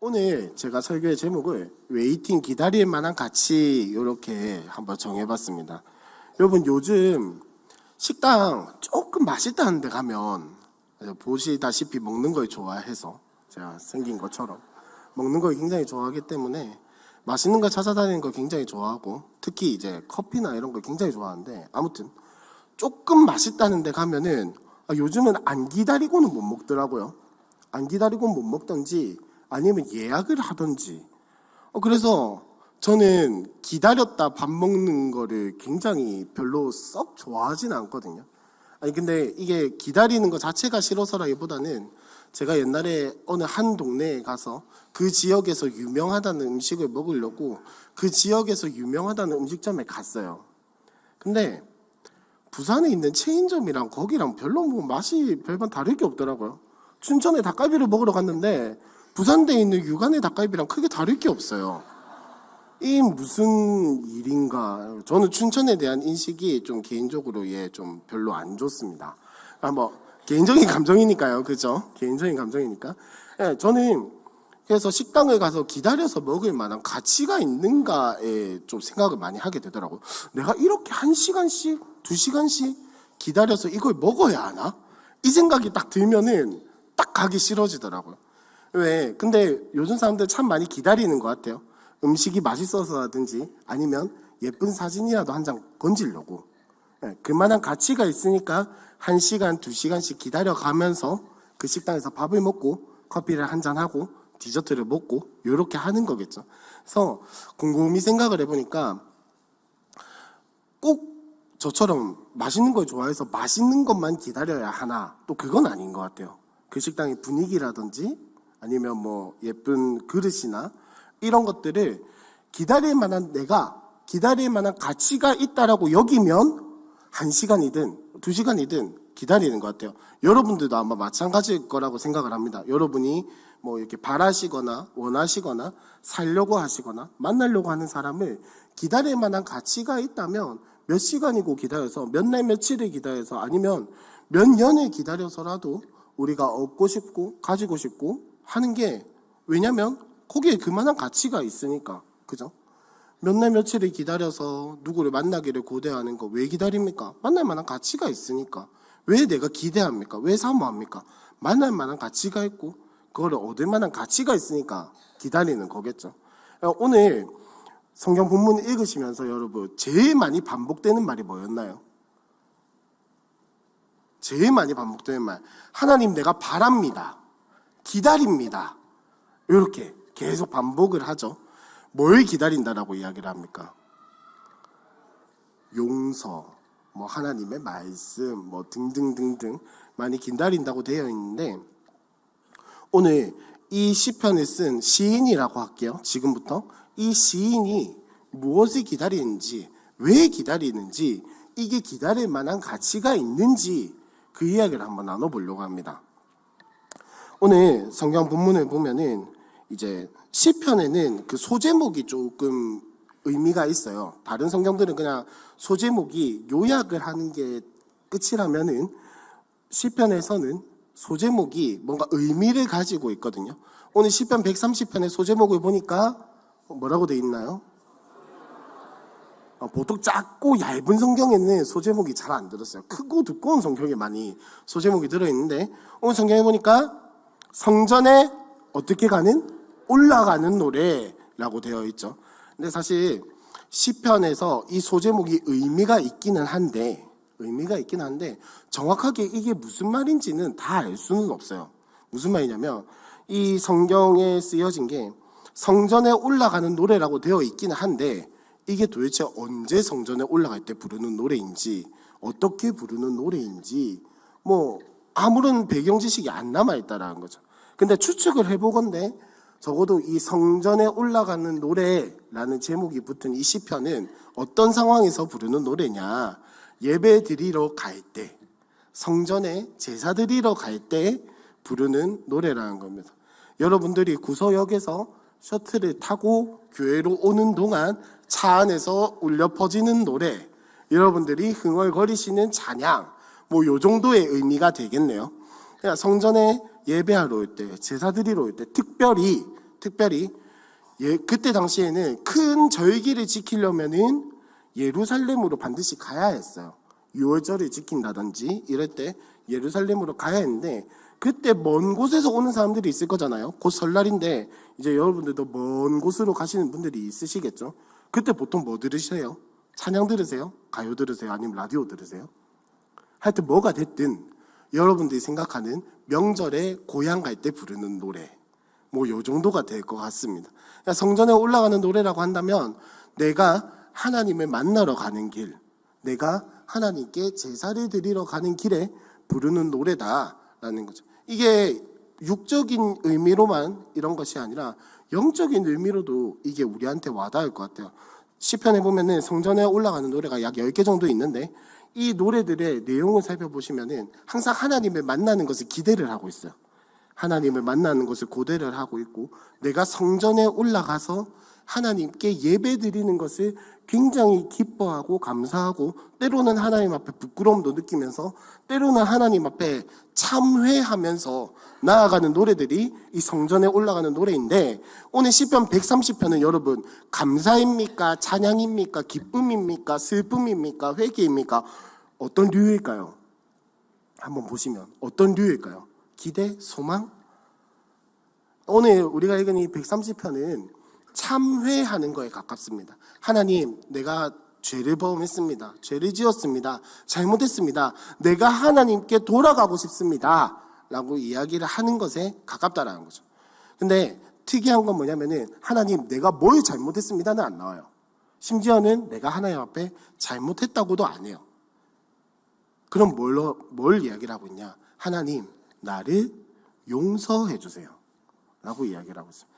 오늘 제가 설교의 제목을 웨이팅 기다릴 만한 가치 이렇게 한번 정해봤습니다. 여러분 요즘 식당 조금 맛있다는 데 가면 보시다시피 먹는 걸 좋아해서 제가 생긴 것처럼 먹는 걸 굉장히 좋아하기 때문에 맛있는 걸 찾아다니는 걸 굉장히 좋아하고 특히 이제 커피나 이런 걸 굉장히 좋아하는데 아무튼 조금 맛있다는 데 가면은 요즘은 안 기다리고는 못 먹더라고요. 안 기다리고는 못 먹던지 아니면 예약을 하던지 그래서 저는 기다렸다 밥 먹는 거를 굉장히 별로 썩 좋아하진 않거든요. 아니 근데 이게 기다리는 거 자체가 싫어서라기보다는 제가 옛날에 어느 한 동네에 가서 그 지역에서 유명하다는 음식을 먹으려고 그 지역에서 유명하다는 음식점에 갔어요. 근데 부산에 있는 체인점이랑 거기랑 별로 뭐 맛이 별반 다를 게 없더라고요. 춘천에 닭갈비를 먹으러 갔는데 부산대에 있는 육안의 닭갈비랑 크게 다를 게 없어요. 이 무슨 일인가. 저는 춘천에 대한 인식이 좀 개인적으로 좀 별로 안 좋습니다. 뭐 개인적인 감정이니까요, 그죠? 개인적인 감정이니까. 저는 그래서 식당을 가서 기다려서 먹을 만한 가치가 있는가에 좀 생각을 많이 하게 되더라고요. 내가 이렇게 1시간씩, 2시간씩 기다려서 이걸 먹어야 하나? 이 생각이 딱 들면은 딱 가기 싫어지더라고요. 왜? 근데 요즘 사람들 참 많이 기다리는 것 같아요. 음식이 맛있어서라든지 아니면 예쁜 사진이라도 한 장 건지려고. 그만한 가치가 있으니까 1시간, 2시간씩 기다려가면서 그 식당에서 밥을 먹고 커피를 한 잔하고 디저트를 먹고 이렇게 하는 거겠죠. 그래서 곰곰이 생각을 해보니까 꼭 저처럼 맛있는 걸 좋아해서 맛있는 것만 기다려야 하나, 또 그건 아닌 것 같아요. 그 식당의 분위기라든지 아니면 뭐 예쁜 그릇이나 이런 것들을 기다릴 만한, 내가 기다릴 만한 가치가 있다라고 여기면 1시간이든 2시간이든 기다리는 것 같아요. 여러분들도 아마 마찬가지일 거라고 생각을 합니다. 여러분이 뭐 이렇게 바라시거나 원하시거나 살려고 하시거나 만나려고 하는 사람을 기다릴 만한 가치가 있다면 몇 시간이고 기다려서 몇 날 며칠을 기다려서 아니면 몇 년을 기다려서라도 우리가 얻고 싶고 가지고 싶고 하는 게, 왜냐면 거기에 그만한 가치가 있으니까. 그죠? 몇 날 며칠을 기다려서 누구를 만나기를 고대하는 거 왜 기다립니까? 만날 만한 가치가 있으니까. 왜 내가 기대합니까? 왜 사모합니까? 만날 만한 가치가 있고 그거를 얻을 만한 가치가 있으니까 기다리는 거겠죠. 오늘 성경 본문 읽으시면서 여러분 제일 많이 반복되는 말이 뭐였나요? 제일 많이 반복되는 말, 하나님 내가 바랍니다, 기다립니다, 이렇게 계속 반복을 하죠. 뭘 기다린다라고 이야기를 합니까? 용서, 뭐 하나님의 말씀, 뭐 등등등등 많이 기다린다고 되어 있는데, 오늘 이 시편을 쓴 시인이라고 할게요. 지금부터 이 시인이 무엇을 기다리는지, 왜 기다리는지, 이게 기다릴 만한 가치가 있는지 그 이야기를 한번 나눠보려고 합니다. 오늘 성경 본문을 보면은 이제 시편에는 그 소제목이 조금 의미가 있어요. 다른 성경들은 그냥 소제목이 요약을 하는 게 끝이라면은 시편에서는 소제목이 뭔가 의미를 가지고 있거든요. 오늘 시편 130편의 소제목을 보니까 뭐라고 돼 있나요? 보통 작고 얇은 성경에는 소제목이 잘 안 들었어요. 크고 두꺼운 성경에 많이 소제목이 들어있는데, 오늘 성경에 보니까 성전에 어떻게 가는? 올라가는 노래라고 되어 있죠. 근데 사실 시편에서 이 소제목이 의미가 있기는 한데 정확하게 이게 무슨 말인지는 다 알 수는 없어요. 무슨 말이냐면 이 성경에 쓰여진 게 성전에 올라가는 노래라고 되어 있기는 한데 이게 도대체 언제 성전에 올라갈 때 부르는 노래인지, 어떻게 부르는 노래인지 뭐 아무런 배경 지식이 안 남아있다라는 거죠. 근데 추측을 해보건대 적어도 이 성전에 올라가는 노래라는 제목이 붙은 이 시편은 어떤 상황에서 부르는 노래냐, 예배 드리러 갈 때, 성전에 제사 드리러 갈 때 부르는 노래라는 겁니다. 여러분들이 구서역에서 셔틀을 타고 교회로 오는 동안 차 안에서 울려 퍼지는 노래, 여러분들이 흥얼거리시는 찬양, 뭐 요 정도의 의미가 되겠네요. 그냥 성전에 예배하러 올 때, 제사 드리러 올 때 특별히 특별히 그때 당시에는 큰 절기를 지키려면은 예루살렘으로 반드시 가야 했어요. 6월절을 지킨다든지 이럴 때 예루살렘으로 가야 했는데, 그때 먼 곳에서 오는 사람들이 있을 거잖아요. 곧 설날인데 이제 여러분들도 먼 곳으로 가시는 분들이 있으시겠죠. 그때 보통 뭐 들으세요? 찬양 들으세요? 가요 들으세요? 아니면 라디오 들으세요? 하여튼 뭐가 됐든 여러분들이 생각하는 명절에 고향 갈 때 부르는 노래, 뭐 요 정도가 될 것 같습니다. 그러니까 성전에 올라가는 노래라고 한다면 내가 하나님을 만나러 가는 길, 내가 하나님께 제사를 드리러 가는 길에 부르는 노래다라는 거죠. 이게 육적인 의미로만 이런 것이 아니라 영적인 의미로도 이게 우리한테 와닿을 것 같아요. 시편에 보면은 성전에 올라가는 노래가 약 10개 정도 있는데, 이 노래들의 내용을 살펴보시면은 항상 하나님을 만나는 것을 기대를 하고 있어요. 하나님을 만나는 것을 고대를 하고 있고, 내가 성전에 올라가서 하나님께 예배 드리는 것을 굉장히 기뻐하고 감사하고, 때로는 하나님 앞에 부끄러움도 느끼면서, 때로는 하나님 앞에 참회하면서 나아가는 노래들이 이 성전에 올라가는 노래인데, 오늘 시편 130편은 여러분 감사입니까? 찬양입니까? 기쁨입니까? 슬픔입니까? 회개입니까? 어떤 류일까요? 한번 보시면 어떤 류일까요? 기대? 소망? 오늘 우리가 읽은 이 130편은 참회하는 거에 가깝습니다. 하나님, 내가 죄를 범했습니다. 죄를 지었습니다. 잘못했습니다. 내가 하나님께 돌아가고 싶습니다. 라고 이야기를 하는 것에 가깝다라는 거죠. 근데 특이한 건 뭐냐면은, 하나님, 내가 뭘 잘못했습니다는 안 나와요. 심지어는 내가 하나님 앞에 잘못했다고도 안 해요. 그럼 뭘 이야기를 하고 있냐? 하나님, 나를 용서해 주세요. 라고 이야기를 하고 있어요.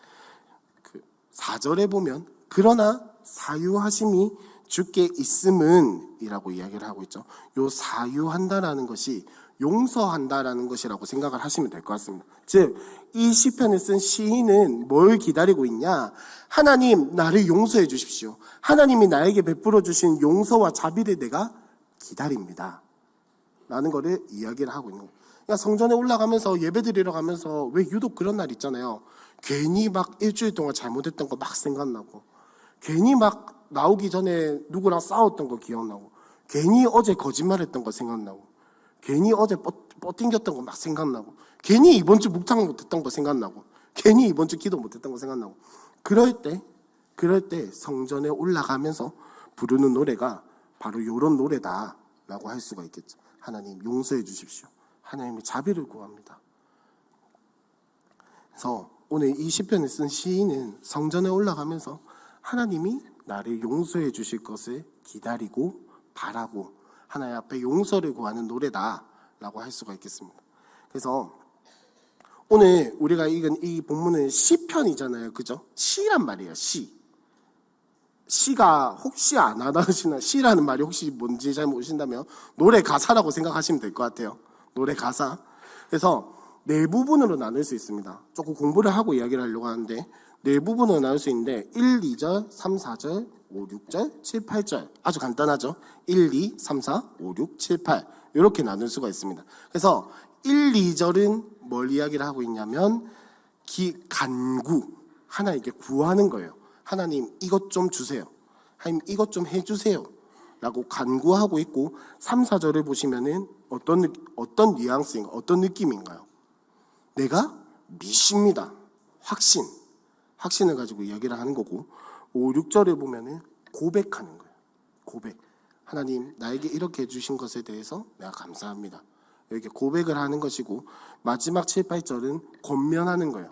4절에 보면, 그러나 사유하심이 주께 있음은 이라고 이야기를 하고 있죠. 요 사유한다라는 것이 용서한다라는 것이라고 생각을 하시면 될 것 같습니다. 즉, 이 시편을 쓴 시인은 뭘 기다리고 있냐? 하나님, 나를 용서해 주십시오. 하나님이 나에게 베풀어 주신 용서와 자비를 내가 기다립니다. 라는 거를 이야기를 하고 있는 거예요. 그러니까 성전에 올라가면서 예배드리러 가면서 왜 유독 그런 날 있잖아요. 괜히 막 일주일 동안 잘못했던 거 막 생각나고, 괜히 막 나오기 전에 누구랑 싸웠던 거 기억나고, 괜히 어제 거짓말했던 거 생각나고, 괜히 어제 뻗팅겼던 거 막 생각나고, 괜히 이번 주 묵상 못했던 거 생각나고, 괜히 이번 주 기도 못했던 거 생각나고, 그럴 때 성전에 올라가면서 부르는 노래가 바로 이런 노래다라고 할 수가 있겠죠. 하나님, 용서해 주십시오. 하나님의 자비를 구합니다. 그래서 오늘 이 시편을 쓴 시인은 성전에 올라가면서 하나님이 나를 용서해 주실 것을 기다리고 바라고 하나님 앞에 용서를 구하는 노래다라고 할 수가 있겠습니다. 그래서 오늘 우리가 읽은 이 본문은 시편이잖아요. 그죠? 시란 말이에요. 시가 혹시 안 하시나, 시라는 말이 혹시 뭔지 잘 모르신다면 노래 가사라고 생각하시면 될 것 같아요. 노래 가사. 그래서 네 부분으로 나눌 수 있습니다. 조금 공부를 하고 이야기를 하려고 하는데, 네 부분으로 나눌 수 있는데 1, 2절, 3, 4절, 5, 6절, 7, 8절. 아주 간단하죠. 1, 2, 3, 4, 5, 6, 7, 8 이렇게 나눌 수가 있습니다. 그래서 1, 2절은 뭘 이야기를 하고 있냐면 간구, 하나님께 구하는 거예요. 하나님, 이것 좀 주세요. 하나님, 이것 좀 해주세요. 라고 간구하고 있고, 3, 4절을 보시면은 어떤 뉘앙스인가, 어떤 느낌인가요? 내가 믿습니다. 확신을 가지고 이야기를 하는 거고, 5, 6절에 보면은 고백하는 거예요. 고백. 하나님, 나에게 이렇게 해주신 것에 대해서 내가 감사합니다. 이렇게 고백을 하는 것이고, 마지막 7, 8절은 권면하는 거예요.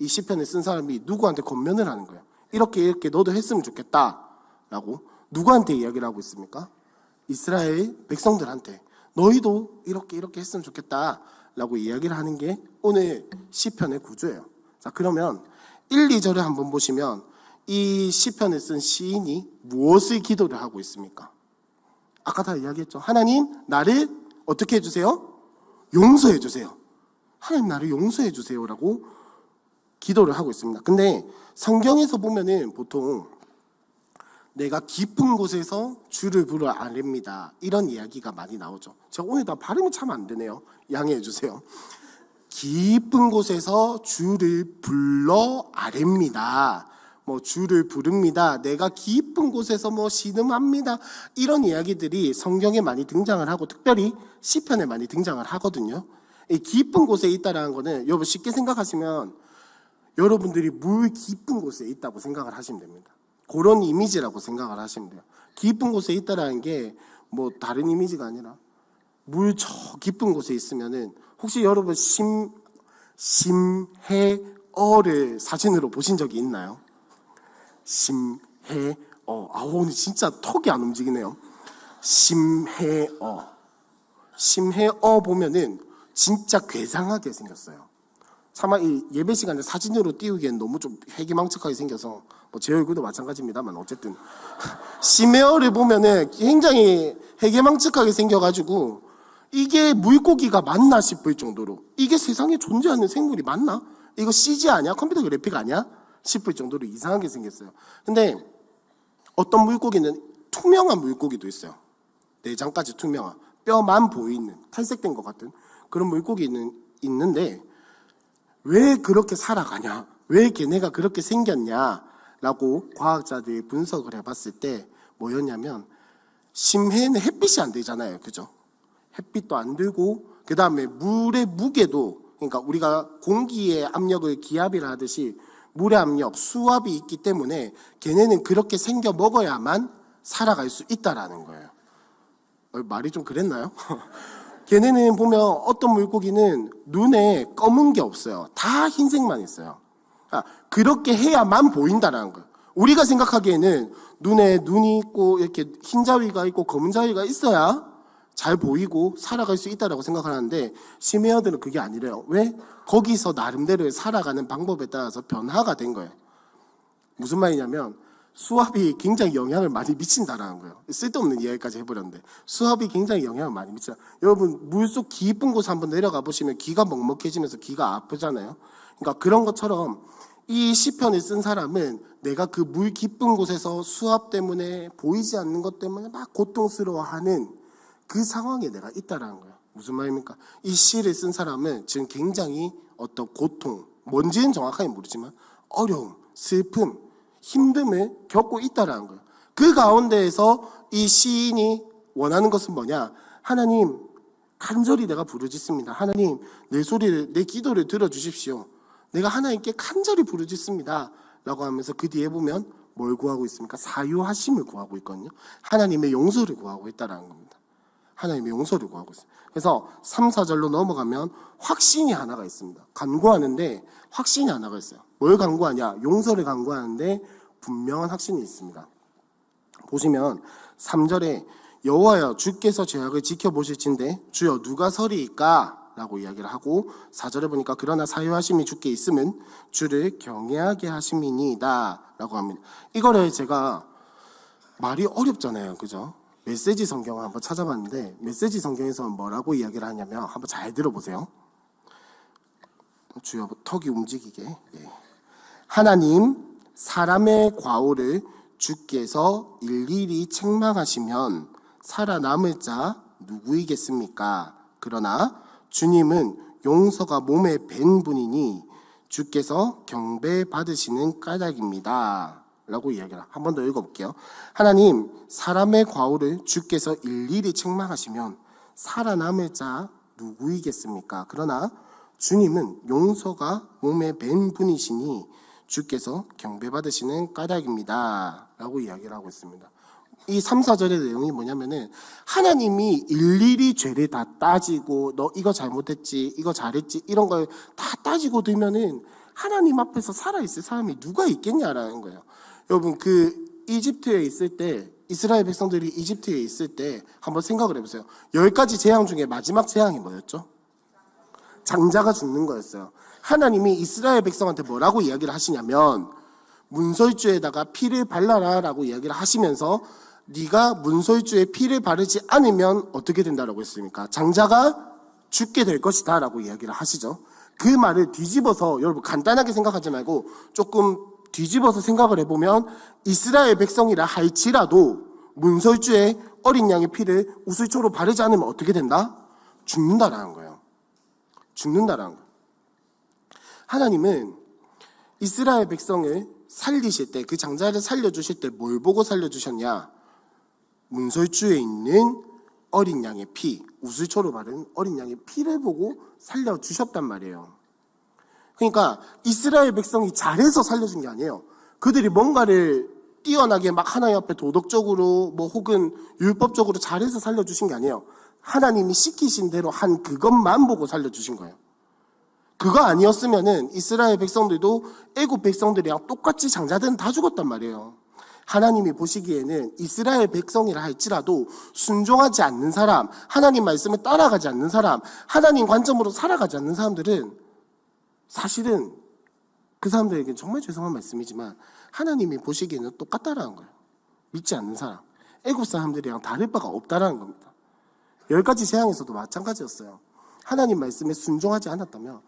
이 시편을 쓴 사람이 누구한테 권면을 하는 거예요. 이렇게 너도 했으면 좋겠다 라고 누구한테 이야기를 하고 있습니까? 이스라엘 백성들한테 너희도 이렇게 했으면 좋겠다 라고 이야기를 하는 게 오늘 시편의 구조예요. 자, 그러면 1, 2절을 한번 보시면 이 시편을 쓴 시인이 무엇을 기도를 하고 있습니까? 아까 다 이야기했죠. 하나님, 나를 어떻게 해주세요? 용서해 주세요. 하나님, 나를 용서해 주세요라고 기도를 하고 있습니다. 근데 성경에서 보면은 보통 내가 깊은 곳에서 주를 부르 아뢰입니다, 이런 이야기가 많이 나오죠. 제가 오늘 다 발음이 참 안 되네요. 양해해 주세요. 깊은 곳에서 주를 불러 아뢰입니다. 뭐 주를 부릅니다. 내가 깊은 곳에서 뭐 신음합니다. 이런 이야기들이 성경에 많이 등장을 하고 특별히 시편에 많이 등장을 하거든요. 이 깊은 곳에 있다라는 거는 여러분 쉽게 생각하시면 여러분들이 물 깊은 곳에 있다고 생각을 하시면 됩니다. 그런 이미지라고 생각을 하시면 돼요. 깊은 곳에 있다라는 게 뭐 다른 이미지가 아니라 물 저 깊은 곳에 있으면은 혹시 여러분 심해어를 사진으로 보신 적이 있나요? 심해어. 오늘 진짜 턱이 안 움직이네요. 심해어 보면은 진짜 괴상하게 생겼어요. 차마 이 예배 시간에 사진으로 띄우기엔 너무 좀 해기망측하게 생겨서 뭐 제 얼굴도 마찬가지입니다만 어쨌든 심해어를 보면은 굉장히 해기망측하게 생겨가지고 이게 물고기가 맞나 싶을 정도로 이게 세상에 존재하는 생물이 맞나? 이거 CG 아니야? 컴퓨터 그래픽 아니야? 싶을 정도로 이상하게 생겼어요. 근데 어떤 물고기는 투명한 물고기도 있어요. 내장까지 투명한 뼈만 보이는 탈색된 것 같은 그런 물고기는 있는데 왜 그렇게 살아가냐? 왜 걔네가 그렇게 생겼냐라고 과학자들이 분석을 해봤을 때 뭐였냐면 심해는 햇빛이 안 되잖아요. 그죠? 햇빛도 안 들고 그 다음에 물의 무게도 그러니까 우리가 공기의 압력을 기압이라 하듯이 물의 압력, 수압이 있기 때문에 걔네는 그렇게 생겨 먹어야만 살아갈 수 있다라는 거예요. 말이 좀 그랬나요? 걔네는 보면 어떤 물고기는 눈에 검은 게 없어요. 다 흰색만 있어요. 그렇게 해야만 보인다라는 거예요. 우리가 생각하기에는 눈에 눈이 있고 이렇게 흰 자위가 있고 검은 자위가 있어야 잘 보이고 살아갈 수 있다라고 생각하는데 심해어들은 그게 아니래요. 왜? 거기서 나름대로 살아가는 방법에 따라서 변화가 된 거예요. 무슨 말이냐면 수압이 굉장히 영향을 많이 미친다라는 거예요. 쓸데없는 이야기까지 해버렸는데 수압이 굉장히 영향을 많이 미친다. 여러분 물속 깊은 곳에 한번 내려가 보시면 귀가 먹먹해지면서 귀가 아프잖아요. 그러니까 그런 것처럼 이 시편을 쓴 사람은 내가 그 물 깊은 곳에서 수압 때문에 보이지 않는 것 때문에 막 고통스러워하는 그 상황에 내가 있다라는 거예요. 무슨 말입니까? 이 시를 쓴 사람은 지금 굉장히 어떤 고통, 뭔지는 정확하게 모르지만 어려움, 슬픔, 힘듦을 겪고 있다라는 거예요. 그 가운데에서 이 시인이 원하는 것은 뭐냐? 하나님, 간절히 내가 부르짖습니다. 하나님, 내 소리를, 내 기도를 들어주십시오. 내가 하나님께 간절히 부르짖습니다. 라고 하면서 그 뒤에 보면 뭘 구하고 있습니까? 사유하심을 구하고 있거든요. 하나님의 용서를 구하고 있다라는 겁니다. 하나님의 용서를 구하고 있어요. 그래서 3, 4절로 넘어가면 확신이 하나가 있습니다. 간구하는데 확신이 하나가 있어요. 뭘 간구하냐? 용서를 간구하는데 분명한 확신이 있습니다. 보시면 3절에 여호와여 주께서 죄악을 지켜보실진데 주여 누가 서리이까? 라고 이야기를 하고 4절에 보니까 그러나 사유하심이 주께 있으면 주를 경외하게 하심이니이다 라고 합니다. 이거를 제가 말이 어렵잖아요. 그죠? 메시지 성경을 한번 찾아봤는데 메시지 성경에서 뭐라고 이야기를 하냐면 한번 잘 들어보세요. 주여 턱이 움직이게. 네. 하나님 사람의 과오를 주께서 일일이 책망하시면 살아남을 자 누구이겠습니까? 그러나 주님은 용서가 몸에 밴 분이니 주께서 경배받으시는 까닭입니다. 라고 이야기를 한 번 더 읽어볼게요. 하나님 사람의 과오를 주께서 일일이 책망하시면 살아남을 자 누구이겠습니까? 그러나 주님은 용서가 몸에 밴 분이시니 주께서 경배받으시는 까닭입니다. 라고 이야기를 하고 있습니다. 이 3, 4절의 내용이 뭐냐면은 하나님이 일일이 죄를 다 따지고 너 이거 잘못했지 이거 잘했지 이런 걸 다 따지고 들면은 하나님 앞에서 살아있을 사람이 누가 있겠냐라는 거예요. 여러분 그 이집트에 있을 때 이스라엘 백성들이 이집트에 있을 때 한번 생각을 해보세요. 10가지 재앙 중에 마지막 재앙이 뭐였죠? 장자가 죽는 거였어요. 하나님이 이스라엘 백성한테 뭐라고 이야기를 하시냐면 문설주에다가 피를 발라라 라고 이야기를 하시면서 네가 문설주에 피를 바르지 않으면 어떻게 된다라고 했습니까? 장자가 죽게 될 것이다 라고 이야기를 하시죠. 그 말을 뒤집어서 여러분 간단하게 생각하지 말고 조금 뒤집어서 생각을 해보면 이스라엘 백성이라 할지라도 문설주에 어린 양의 피를 우슬초로 바르지 않으면 어떻게 된다? 죽는다라는 거예요. 죽는다라는 거예요. 하나님은 이스라엘 백성을 살리실 때, 그 장자를 살려주실 때 뭘 보고 살려주셨냐? 문설주에 있는 어린 양의 피, 우슬초로 바른 어린 양의 피를 보고 살려주셨단 말이에요. 그러니까 이스라엘 백성이 잘해서 살려준 게 아니에요. 그들이 뭔가를 뛰어나게 막 하나님 앞에 도덕적으로 혹은 율법적으로 잘해서 살려주신 게 아니에요. 하나님이 시키신 대로 한 그것만 보고 살려주신 거예요. 그거 아니었으면은 이스라엘 백성들도 애굽 백성들이랑 똑같이 장자들은 다 죽었단 말이에요. 하나님이 보시기에는 이스라엘 백성이라 할지라도 순종하지 않는 사람, 하나님 말씀을 따라가지 않는 사람, 하나님 관점으로 살아가지 않는 사람들은 사실은 그 사람들에게 정말 죄송한 말씀이지만 하나님이 보시기에는 똑같다라는 거예요. 믿지 않는 사람, 애굽 사람들이랑 다를 바가 없다라는 겁니다. 10가지 재앙에서도 마찬가지였어요. 하나님 말씀에 순종하지 않았다면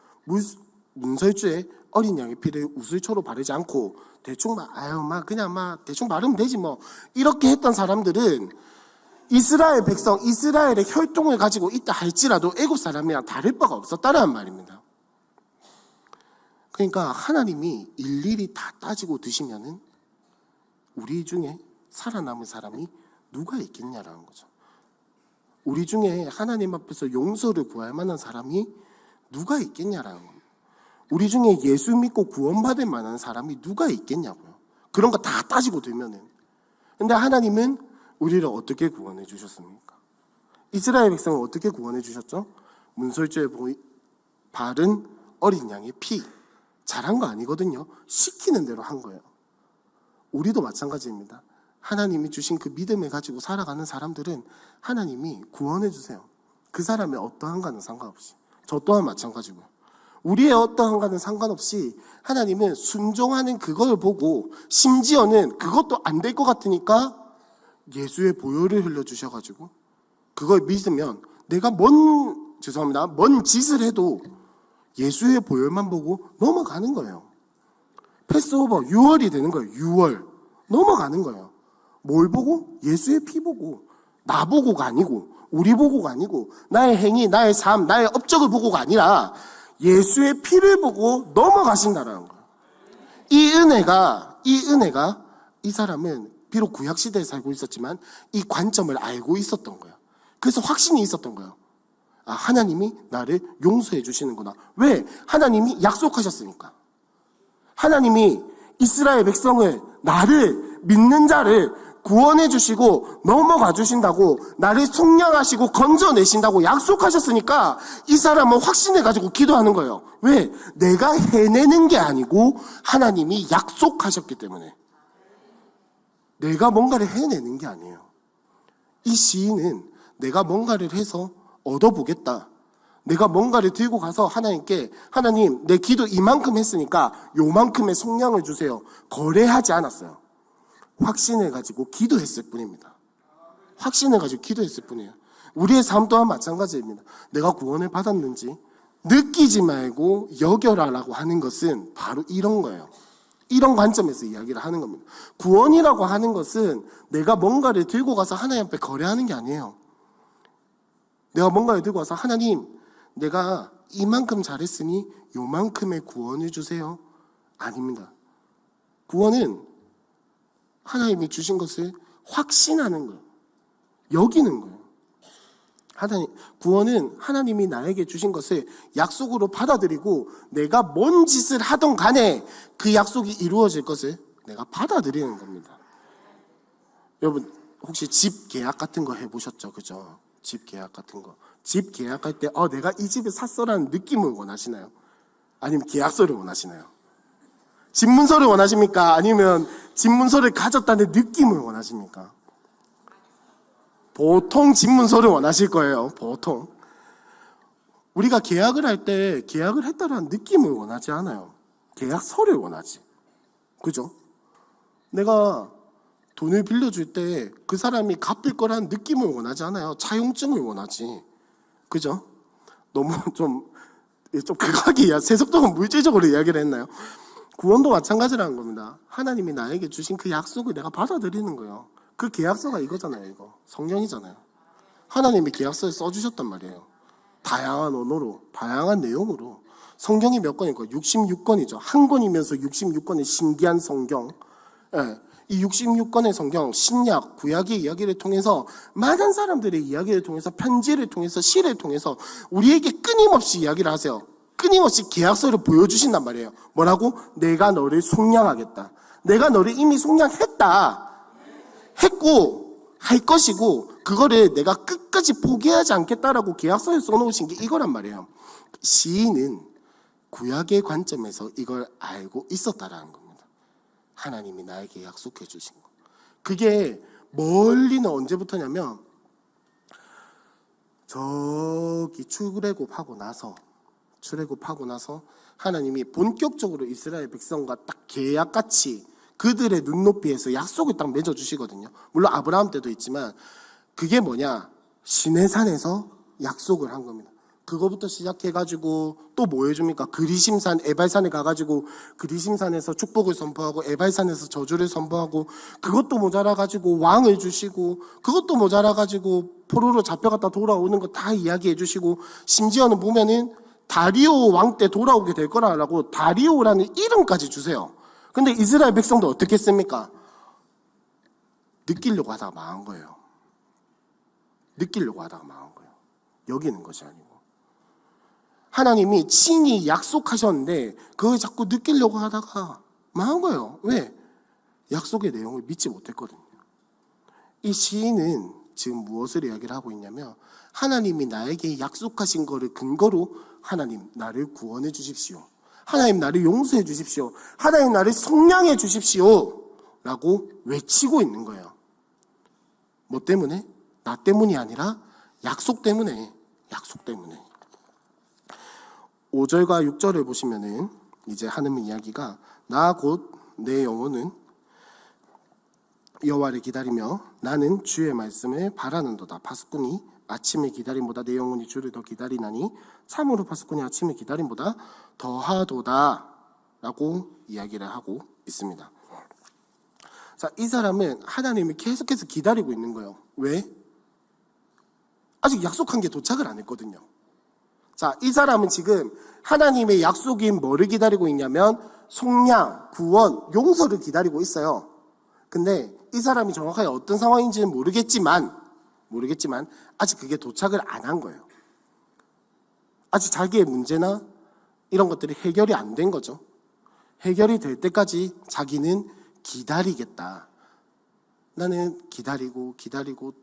문설주에 어린 양의 피를 우슬초로 바르지 않고 대충 그냥 대충 바르면 되지 이렇게 했던 사람들은 이스라엘 백성, 이스라엘의 혈통을 가지고 있다 할지라도 애굽 사람이랑 다를 바가 없었다는 말입니다. 그러니까 하나님이 일일이 다 따지고 드시면은 우리 중에 살아남은 사람이 누가 있겠냐라는 거죠. 우리 중에 하나님 앞에서 용서를 구할 만한 사람이 누가 있겠냐라는 겁니다. 우리 중에 예수 믿고 구원받을 만한 사람이 누가 있겠냐고요. 그런 거 다 따지고 들면은. 근데 하나님은 우리를 어떻게 구원해 주셨습니까? 이스라엘 백성을 어떻게 구원해 주셨죠? 문설주에 바른 어린 양의 피. 잘한 거 아니거든요. 시키는 대로 한 거예요. 우리도 마찬가지입니다. 하나님이 주신 그 믿음을 가지고 살아가는 사람들은 하나님이 구원해 주세요. 그 사람의 어떠한가는 상관없이. 저 또한 마찬가지고요. 우리의 어떠한가는 상관없이 하나님은 순종하는 그걸 보고 심지어는 그것도 안 될 것 같으니까 예수의 보혈을 흘려주셔가지고 그걸 믿으면 내가 뭔 짓을 해도 예수의 보혈만 보고 넘어가는 거예요. 패스오버 6월이 되는 거예요. 6월 넘어가는 거예요. 뭘 보고? 예수의 피 보고. 나 보고가 아니고 우리 보고가 아니고 나의 행위, 나의 삶, 나의 업적을 보고가 아니라 예수의 피를 보고 넘어가신다라는 거예요. 이 은혜가 이 사람은 비록 구약시대에 살고 있었지만 이 관점을 알고 있었던 거예요. 그래서 확신이 있었던 거예요. 아, 하나님이 나를 용서해 주시는구나. 왜? 하나님이 약속하셨으니까. 하나님이 이스라엘 백성을, 나를 믿는 자를 구원해 주시고 넘어가 주신다고, 나를 속량하시고 건져내신다고 약속하셨으니까 이 사람은 확신해 가지고 기도하는 거예요. 왜? 내가 해내는 게 아니고 하나님이 약속하셨기 때문에. 내가 뭔가를 해내는 게 아니에요. 이 시인은 내가 뭔가를 해서 얻어보겠다. 내가 뭔가를 들고 가서 하나님께, 하나님 내 기도 이만큼 했으니까 요만큼의 속량을 주세요. 거래하지 않았어요. 확신을 가지고 기도했을 뿐입니다. 확신을 가지고 기도했을 뿐이에요. 우리의 삶 또한 마찬가지입니다. 내가 구원을 받았는지 느끼지 말고 여겨라라고 하는 것은 바로 이런 거예요. 이런 관점에서 이야기를 하는 겁니다. 구원이라고 하는 것은 내가 뭔가를 들고 가서 하나님 앞에 거래하는 게 아니에요. 내가 뭔가를 들고 와서 하나님 내가 이만큼 잘했으니 요만큼의 구원을 주세요. 아닙니다. 구원은 하나님이 주신 것을 확신하는 거예요. 여기는 거예요. 구원은 하나님이 나에게 주신 것을 약속으로 받아들이고 내가 뭔 짓을 하던 간에 그 약속이 이루어질 것을 내가 받아들이는 겁니다. 여러분 혹시 집 계약 같은 거 해보셨죠? 그죠? 집 계약 같은 거. 집 계약할 때 내가 이 집을 샀어라는 느낌을 원하시나요? 아니면 계약서를 원하시나요? 집문서를 원하십니까? 아니면 집문서를 가졌다는 느낌을 원하십니까? 보통 집문서를 원하실 거예요. 보통. 우리가 계약을 할 때 계약을 했다라는 느낌을 원하지 않아요. 계약서를 원하지. 그죠? 내가 돈을 빌려줄 때 그 사람이 갚을 거라는 느낌을 원하지 않아요. 차용증을 원하지. 그죠? 너무 좀 극악이야. 세속적인 물질적으로 이야기를 했나요? 구원도 마찬가지라는 겁니다. 하나님이 나에게 주신 그 약속을 내가 받아들이는 거예요. 그 계약서가 이거잖아요. 이거 성경이잖아요. 하나님이 계약서에 써주셨단 말이에요. 다양한 언어로, 다양한 내용으로 성경이 몇 권일까요? 66권이죠. 한 권이면서 66권의 신기한 성경. 예, 이 66권의 성경, 신약, 구약의 이야기를 통해서 많은 사람들의 이야기를 통해서 편지를 통해서 시를 통해서 우리에게 끊임없이 이야기를 하세요. 끊임없이 계약서를 보여주신단 말이에요. 뭐라고? 내가 너를 속량하겠다. 내가 너를 이미 속량했다. 했고 할 것이고 그거를 내가 끝까지 포기하지 않겠다라고 계약서에 써놓으신 게 이거란 말이에요. 시인은 구약의 관점에서 이걸 알고 있었다라는 겁니다. 하나님이 나에게 약속해 주신 거. 그게 멀리는 언제부터냐면 저기 출애굽하고 나서 하나님이 본격적으로 이스라엘 백성과 딱 계약같이 그들의 눈높이에서 약속을 딱 맺어주시거든요. 물론 아브라함 때도 있지만 그게 뭐냐? 시내산에서 약속을 한 겁니다. 그거부터 시작해가지고 또 뭐 해줍니까? 그리심산, 에발산에 가가지고 그리심산에서 축복을 선포하고 에발산에서 저주를 선포하고 그것도 모자라가지고 왕을 주시고 그것도 모자라가지고 포로로 잡혀갔다 돌아오는 거 다 이야기해 주시고 심지어는 보면은 다리오 왕 때 돌아오게 될 거라고 다리오라는 이름까지 주세요. 근데 이스라엘 백성도 어떻게 했습니까? 느끼려고 하다가 망한 거예요. 여기는 것이 아니고. 하나님이 친히 약속하셨는데 그걸 자꾸 느끼려고 하다가 망한 거예요. 왜? 약속의 내용을 믿지 못했거든요. 이 시인은 지금 무엇을 이야기를 하고 있냐면 하나님이 나에게 약속하신 거를 근거로 하나님 나를 구원해 주십시오. 하나님 나를 용서해 주십시오. 하나님 나를 속량해 주십시오. 라고 외치고 있는 거예요. 뭐 때문에? 나 때문이 아니라 약속 때문에. 5절과 6절을 보시면은 이제 하는 이야기가 나 곧 내 영혼은 여호와를 기다리며 나는 주의 말씀을 바라는도다. 파수꾼이 아침의 기다림보다 내 영혼이 주를 더 기다리나니 참으로 파수꾼이 아침의 기다림보다 더하도다 라고 이야기를 하고 있습니다. 자, 이 사람은 하나님이 계속해서 기다리고 있는 거예요. 왜? 아직 약속한 게 도착을 안 했거든요. 자, 이 사람은 지금 하나님의 약속인 뭐를 기다리고 있냐면 속량, 구원, 용서를 기다리고 있어요. 근데 이 사람이 정확하게 어떤 상황인지는 모르겠지만 아직 그게 도착을 안 한 거예요. 아직 자기의 문제나 이런 것들이 해결이 안 된 거죠. 해결이 될 때까지 자기는 기다리겠다. 나는 기다리고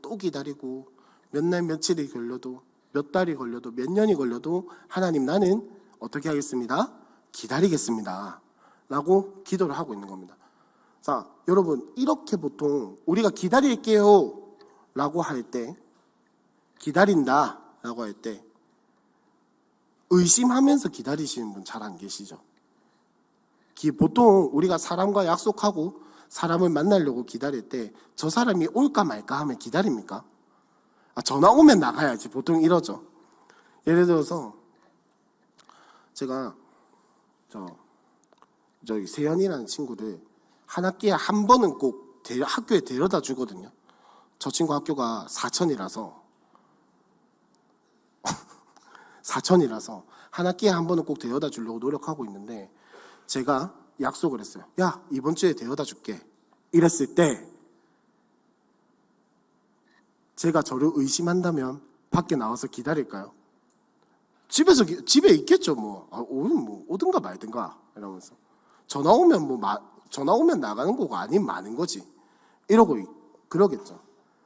또 기다리고 몇 날 며칠이 걸려도 몇 달이 걸려도 몇 년이 걸려도 하나님 나는 어떻게 하겠습니다? 기다리겠습니다. 라고 기도를 하고 있는 겁니다. 자, 여러분 이렇게 보통 우리가 기다릴게요 라고 할 때 기다린다 라고 할 때 의심하면서 기다리시는 분 잘 안 계시죠? 보통 우리가 사람과 약속하고 사람을 만나려고 기다릴 때 저 사람이 올까 말까 하면 기다립니까? 전화 오면 나가야지 보통 이러죠. 예를 들어서 제가 저기 세연이라는 친구를 한 학기에 한 번은 꼭 학교에 데려다 주거든요. 저 친구 학교가 사천이라서 한 학기에 한 번은 꼭 데려다 주려고 노력하고 있는데 제가 약속을 했어요. 야, 이번 주에 데려다 줄게. 이랬을 때 제가 저를 의심한다면 밖에 나와서 기다릴까요? 집에 있겠죠. 오든가 말든가 이러면서 전화 오면 나가는 거고 아니면 마는 거지. 이러고 그러겠죠.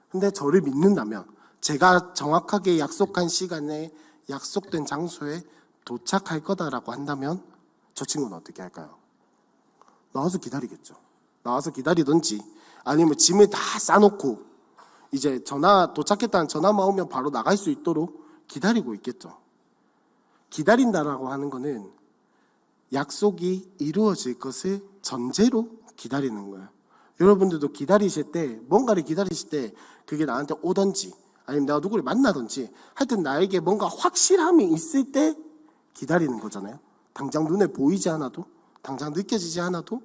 근데 저를 믿는다면 제가 정확하게 약속한 시간에 약속된 장소에 도착할 거다라고 한다면 저 친구는 어떻게 할까요? 나와서 기다리겠죠. 나와서 기다리든지 아니면 짐을 다 싸놓고 이제 도착했다는 전화만 오면 바로 나갈 수 있도록 기다리고 있겠죠. 기다린다라고 하는 거는 약속이 이루어질 것을 전제로 기다리는 거예요. 여러분들도 뭔가를 기다리실 때 그게 나한테 오든지 아니면 내가 누구를 만나든지 하여튼 나에게 뭔가 확실함이 있을 때 기다리는 거잖아요. 당장 눈에 보이지 않아도 당장 느껴지지 않아도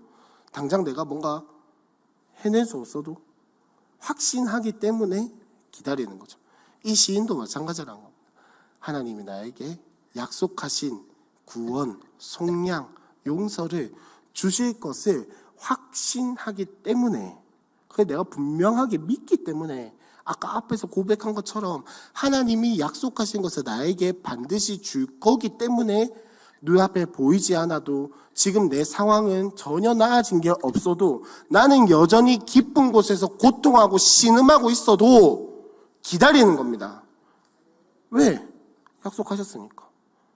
당장 내가 뭔가 해낼 수 없어도 확신하기 때문에 기다리는 거죠. 이 시인도 마찬가지라는 겁니다. 하나님이 나에게 약속하신 구원, 속량, 용서를 주실 것을 확신하기 때문에, 그게 내가 분명하게 믿기 때문에 아까 앞에서 고백한 것처럼 하나님이 약속하신 것을 나에게 반드시 줄 거기 때문에 눈앞에 보이지 않아도 지금 내 상황은 전혀 나아진 게 없어도 나는 여전히 기쁜 곳에서 고통하고 신음하고 있어도 기다리는 겁니다. 왜? 약속하셨으니까.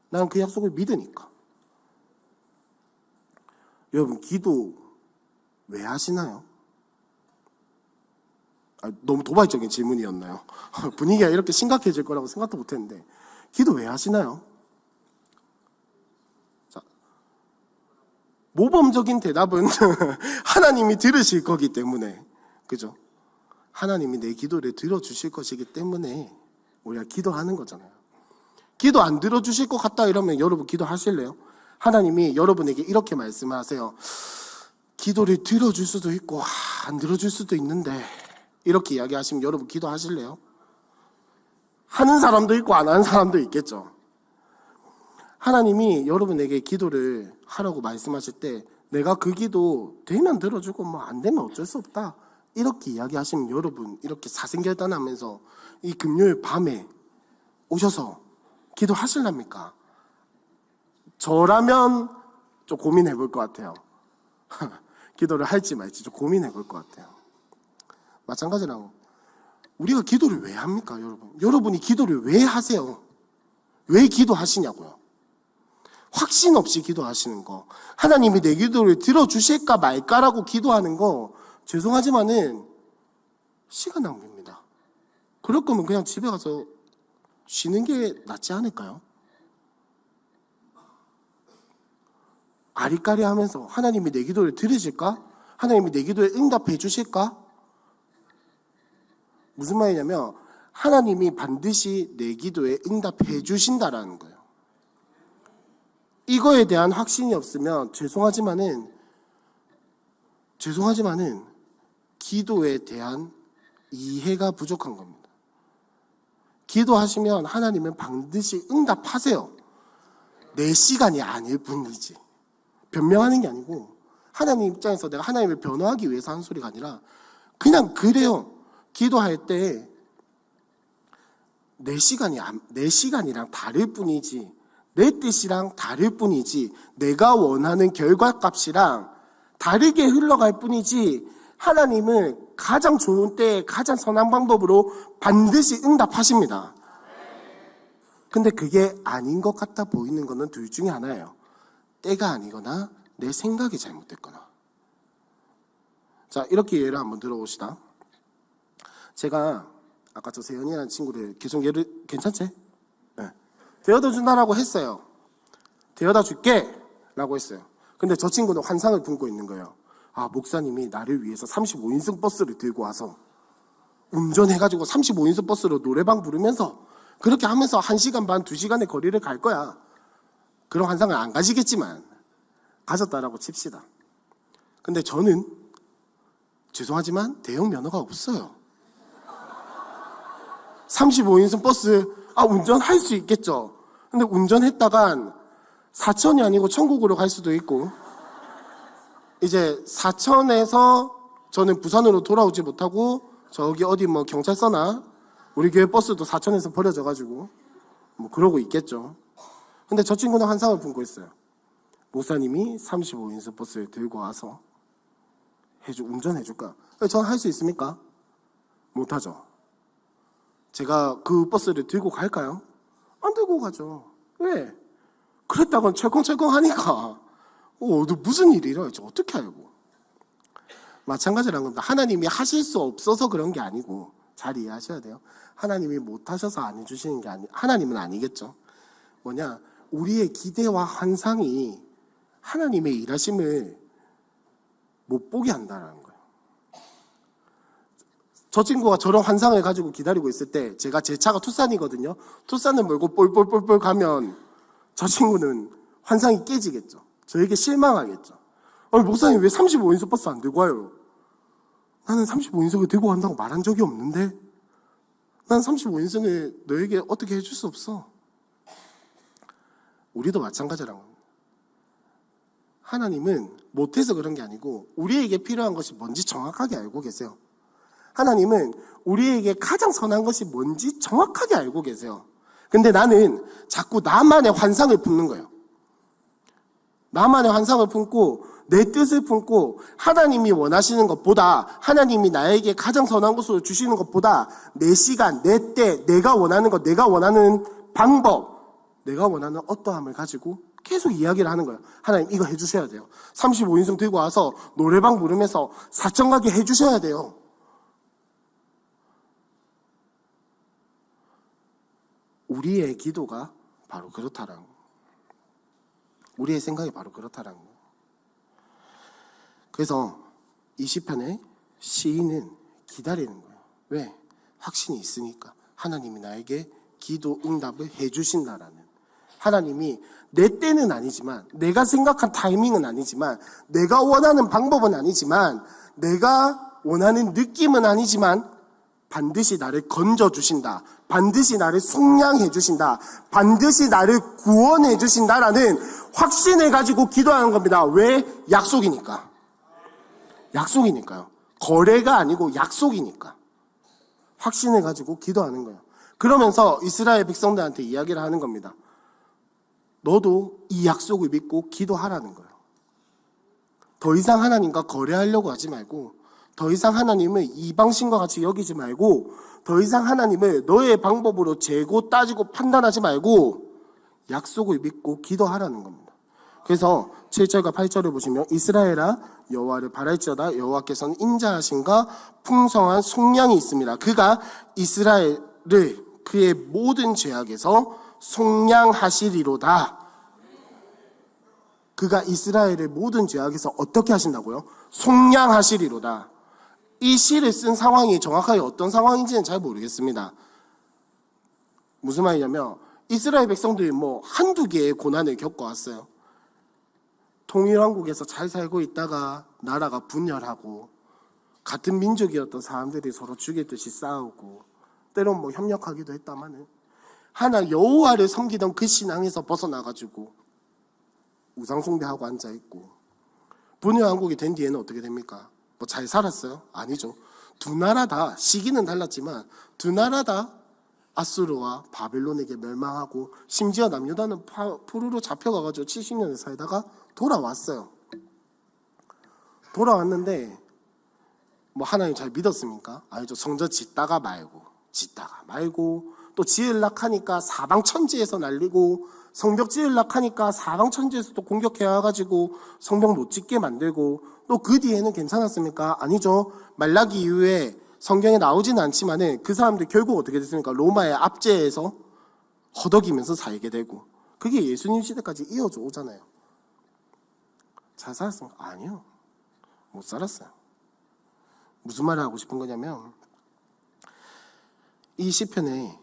나는 그 약속을 믿으니까. 여러분, 기도 왜 하시나요? 너무 도발적인 질문이었나요? 분위기가 이렇게 심각해질 거라고 생각도 못했는데, 기도 왜 하시나요? 자, 모범적인 대답은 하나님이 들으실 거기 때문에, 그죠? 하나님이 내 기도를 들어주실 것이기 때문에 우리가 기도하는 거잖아요. 기도 안 들어주실 것 같다 이러면 여러분 기도하실래요? 하나님이 여러분에게 이렇게 말씀하세요. 기도를 들어줄 수도 있고 안 들어줄 수도 있는데, 이렇게 이야기하시면 여러분 기도하실래요? 하는 사람도 있고 안 하는 사람도 있겠죠. 하나님이 여러분에게 기도를 하라고 말씀하실 때 내가 그 기도 되면 들어주고 뭐 안 되면 어쩔 수 없다 이렇게 이야기하시면 여러분 이렇게 사생결단하면서 이 금요일 밤에 오셔서 기도하실랍니까? 저라면 좀 고민해 볼 것 같아요. 기도를 할지 말지 좀 고민해 볼 것 같아요. 마찬가지로 우리가 기도를 왜 합니까, 여러분? 여러분이 기도를 왜 하세요? 왜 기도하시냐고요? 확신 없이 기도하시는 거, 하나님이 내 기도를 들어주실까 말까라고 기도하는 거, 죄송하지만은 시간 낭비입니다. 그럴 거면 그냥 집에 가서 쉬는 게 낫지 않을까요? 아리까리 하면서 하나님이 내 기도를 들으실까? 하나님이 내 기도에 응답해 주실까? 무슨 말이냐면 하나님이 반드시 내 기도에 응답해 주신다라는 거예요. 이거에 대한 확신이 없으면 죄송하지만은 기도에 대한 이해가 부족한 겁니다. 기도하시면 하나님은 반드시 응답하세요. 내 시간이 아닐 뿐이지. 변명하는 게 아니고 하나님 입장에서 내가 하나님을 변호하기 위해서 하는 소리가 아니라 그냥 그래요. 기도할 때 내 시간이랑 다를 뿐이지, 내 뜻이랑 다를 뿐이지, 내가 원하는 결과값이랑 다르게 흘러갈 뿐이지, 하나님은 가장 좋은 때에 가장 선한 방법으로 반드시 응답하십니다. 근데 그게 아닌 것 같아 보이는 거는 둘 중에 하나예요. 때가 아니거나 내 생각이 잘못됐거나. 자, 이렇게 예를 한번 들어봅시다. 제가 아까 저 세연이라는 친구를 계속 예를, 괜찮지? 네. 데려다 준다라고 했어요. 데려다 줄게 라고 했어요. 근데 저 친구는 환상을 품고 있는 거예요. 아, 목사님이 나를 위해서 35인승 버스를 들고 와서 운전해가지고 35인승 버스로 노래방 부르면서 그렇게 하면서 1시간 반, 2시간의 거리를 갈 거야. 그런 환상을 안 가지겠지만 가졌다라고 칩시다. 근데 저는 죄송하지만 대형 면허가 없어요. 35인승 버스 운전할 수 있겠죠. 근데 운전했다간 사천이 아니고 천국으로 갈 수도 있고, 이제 사천에서 저는 부산으로 돌아오지 못하고 저기 어디 뭐 경찰서나 우리 교회 버스도 사천에서 버려져가지고 뭐 그러고 있겠죠. 근데 저 친구는 환상을 품고 있어요. 목사님이 35인승 버스를 들고 와서 운전해줄 거야. 저는 할 수 있습니까? 못하죠. 제가 그 버스를 들고 갈까요? 안 들고 가죠. 왜? 그랬다간 철컹철컹 하니까 너 무슨 일이라 했지 어떻게 알고. 마찬가지라는 겁니다. 하나님이 하실 수 없어서 그런 게 아니고, 잘 이해하셔야 돼요. 하나님이 못하셔서 안 해주시는 게 하나님은 아니겠죠. 뭐냐, 우리의 기대와 환상이 하나님의 일하심을 못 보게 한다는 거예요. 저 친구가 저런 환상을 가지고 기다리고 있을 때 제가 제 차가 투싼이거든요. 투싼을 몰고 볼볼볼볼 가면 저 친구는 환상이 깨지겠죠. 저에게 실망하겠죠. 목사님 왜 35인승 버스 안 들고 와요? 나는 35인승을 들고 간다고 말한 적이 없는데, 난 35인승을 너에게 어떻게 해줄 수 없어. 우리도 마찬가지라는 겁니다. 하나님은 못해서 그런 게 아니고 우리에게 필요한 것이 뭔지 정확하게 알고 계세요. 하나님은 우리에게 가장 선한 것이 뭔지 정확하게 알고 계세요. 근데 나는 자꾸 나만의 환상을 품는 거예요. 나만의 환상을 품고 내 뜻을 품고 하나님이 원하시는 것보다, 하나님이 나에게 가장 선한 것으로 주시는 것보다 내 시간, 내 때, 내가 원하는 것, 내가 원하는 방법, 내가 원하는 어떠함을 가지고 계속 이야기를 하는 거예요. 하나님 이거 해주셔야 돼요. 35인승 들고 와서 노래방 부르면서 사천 가게 해주셔야 돼요. 우리의 기도가 바로 그렇다라는 거예요. 우리의 생각이 바로 그렇다라는 거예요. 그래서 이 시편에 시인은 기다리는 거예요. 왜? 확신이 있으니까. 하나님이 나에게 기도 응답을 해주신다라는. 하나님이 내 때는 아니지만, 내가 생각한 타이밍은 아니지만, 내가 원하는 방법은 아니지만, 내가 원하는 느낌은 아니지만 반드시 나를 건져주신다. 반드시 나를 속량해 주신다. 반드시 나를 구원해 주신다라는 확신을 가지고 기도하는 겁니다. 왜? 약속이니까. 약속이니까요. 거래가 아니고 약속이니까. 확신을 가지고 기도하는 거예요. 그러면서 이스라엘 백성들한테 이야기를 하는 겁니다. 너도 이 약속을 믿고 기도하라는 거예요. 더 이상 하나님과 거래하려고 하지 말고, 더 이상 하나님을 이방신과 같이 여기지 말고, 더 이상 하나님을 너의 방법으로 재고 따지고 판단하지 말고 약속을 믿고 기도하라는 겁니다. 그래서 7절과 8절을 보시면 이스라엘아 여호와를 바랄지어다. 여호와께서는 인자하심과 풍성한 속량이 있습니다. 그가 이스라엘을 그의 모든 죄악에서 속량하시리로다. 그가 이스라엘의 모든 죄악에서 어떻게 하신다고요? 속량하시리로다. 이 시를 쓴 상황이 정확하게 어떤 상황인지는 잘 모르겠습니다. 무슨 말이냐면 이스라엘 백성들이 한두 개의 고난을 겪어왔어요. 통일왕국에서 잘 살고 있다가 나라가 분열하고 같은 민족이었던 사람들이 서로 죽이듯이 싸우고 때론 협력하기도 했다마는 하나 여호와를 섬기던 그 신앙에서 벗어나가지고 우상숭배하고 앉아있고 분열왕국이 된 뒤에는 어떻게 됩니까? 잘 살았어요? 아니죠. 두 나라 다 시기는 달랐지만 두 나라 다 아수르와 바벨론에게 멸망하고 심지어 남유다는 포로로 잡혀가가지고 70년을 살다가 돌아왔어요. 돌아왔는데 하나님 잘 믿었습니까? 아니죠. 성전 짓다가 말고 또 지으려고 하니까 사방천지에서 날리고 성벽 지으려고 하니까 사방천지에서 또 공격해와가지고 성벽 못 짓게 만들고 또 그 뒤에는 괜찮았습니까? 아니죠. 말라기 이후에 성경에 나오지는 않지만은 그 사람들 결국 어떻게 됐습니까? 로마의 압제에서 허덕이면서 살게 되고 그게 예수님 시대까지 이어져 오잖아요. 잘 살았습니까? 아니요. 못 살았어요. 무슨 말을 하고 싶은 거냐면 이 시편에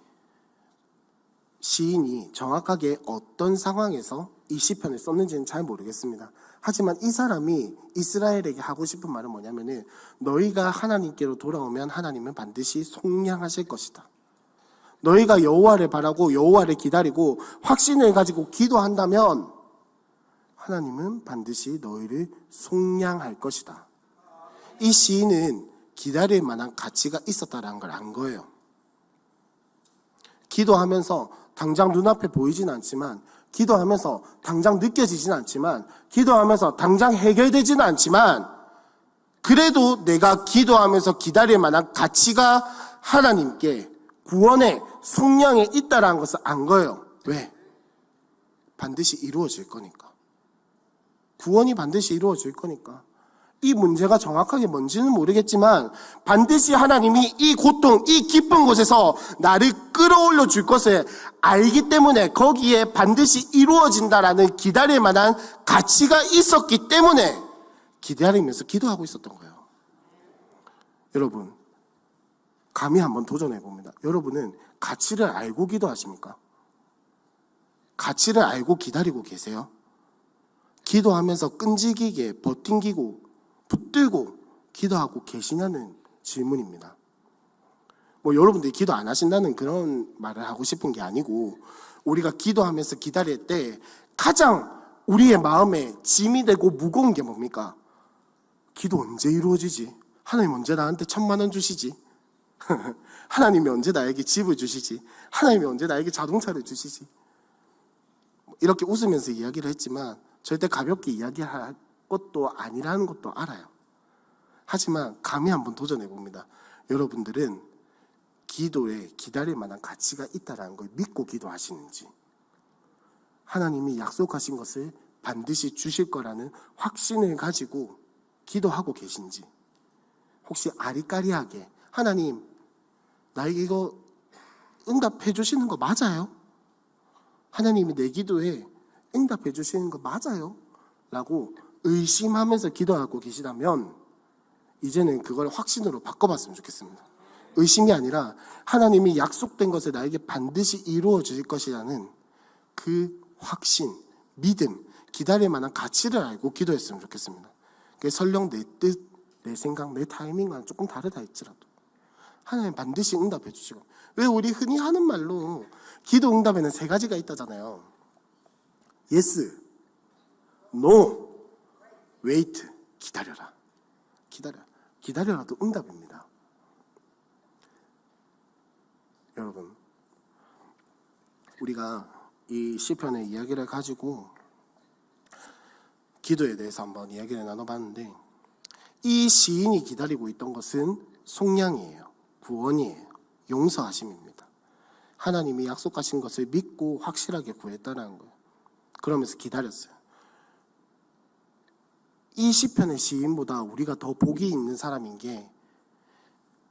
시인이 정확하게 어떤 상황에서 이 시편을 썼는지는 잘 모르겠습니다. 하지만 이 사람이 이스라엘에게 하고 싶은 말은 뭐냐면은 너희가 하나님께로 돌아오면 하나님은 반드시 속량하실 것이다. 너희가 여호와를 바라고 여호와를 기다리고 확신을 가지고 기도한다면 하나님은 반드시 너희를 속량할 것이다. 이 시인은 기다릴 만한 가치가 있었다는 걸 안 거예요. 기도하면서 당장 눈앞에 보이진 않지만, 기도하면서 당장 느껴지진 않지만, 기도하면서 당장 해결되지는 않지만, 그래도 내가 기도하면서 기다릴 만한 가치가 하나님께 구원의 속량에 있다라는 것을 안 거예요. 왜? 반드시 이루어질 거니까. 구원이 반드시 이루어질 거니까. 이 문제가 정확하게 뭔지는 모르겠지만 반드시 하나님이 이 고통, 이 기쁜 곳에서 나를 끌어올려 줄 것을 알기 때문에 거기에 반드시 이루어진다라는 기다릴 만한 가치가 있었기 때문에 기다리면서 기도하고 있었던 거예요. 여러분, 감히 한번 도전해 봅니다. 여러분은 가치를 알고 기도하십니까? 가치를 알고 기다리고 계세요? 기도하면서 끈질기게 버팅기고 붙들고 기도하고 계시냐는 질문입니다. 여러분들이 기도 안 하신다는 그런 말을 하고 싶은 게 아니고 우리가 기도하면서 기다릴 때 가장 우리의 마음에 짐이 되고 무거운 게 뭡니까? 기도 언제 이루어지지? 하나님 언제 나한테 1,000,000원 주시지? 하나님이 언제 나에게 집을 주시지? 하나님이 언제 나에게 자동차를 주시지? 이렇게 웃으면서 이야기를 했지만 절대 가볍게 이야기할 것도 아니라는 것도 알아요. 하지만 감히 한번 도전해 봅니다. 여러분들은 기도에 기다릴 만한 가치가 있다는 걸 믿고 기도하시는지, 하나님이 약속하신 것을 반드시 주실 거라는 확신을 가지고 기도하고 계신지, 혹시 아리까리하게 하나님 나에게 이거 응답해 주시는 거 맞아요? 하나님이 내 기도에 응답해 주시는 거 맞아요? 라고 의심하면서 기도하고 계시다면 이제는 그걸 확신으로 바꿔봤으면 좋겠습니다. 의심이 아니라 하나님이 약속된 것을 나에게 반드시 이루어 주실 것이라는 그 확신, 믿음, 기다릴 만한 가치를 알고 기도했으면 좋겠습니다. 설령 내 뜻, 내 생각, 내 타이밍과는 조금 다르다 할지라도 하나님 반드시 응답해 주시고, 왜 우리 흔히 하는 말로 기도 응답에는 3가지가 있다잖아요. Yes, No, Wait. 기다려라. 기다려라도 응답입니다. 여러분, 우리가 이 시편의 이야기를 가지고 기도에 대해서 한번 이야기를 나눠봤는데, 이 시인이 기다리고 있던 것은 속량이에요. 구원이에요. 용서하심입니다. 하나님이 약속하신 것을 믿고 확실하게 구했다는 거예요. 그러면서 기다렸어요. 이 시편의 시인보다 우리가 더 복이 있는 사람인 게,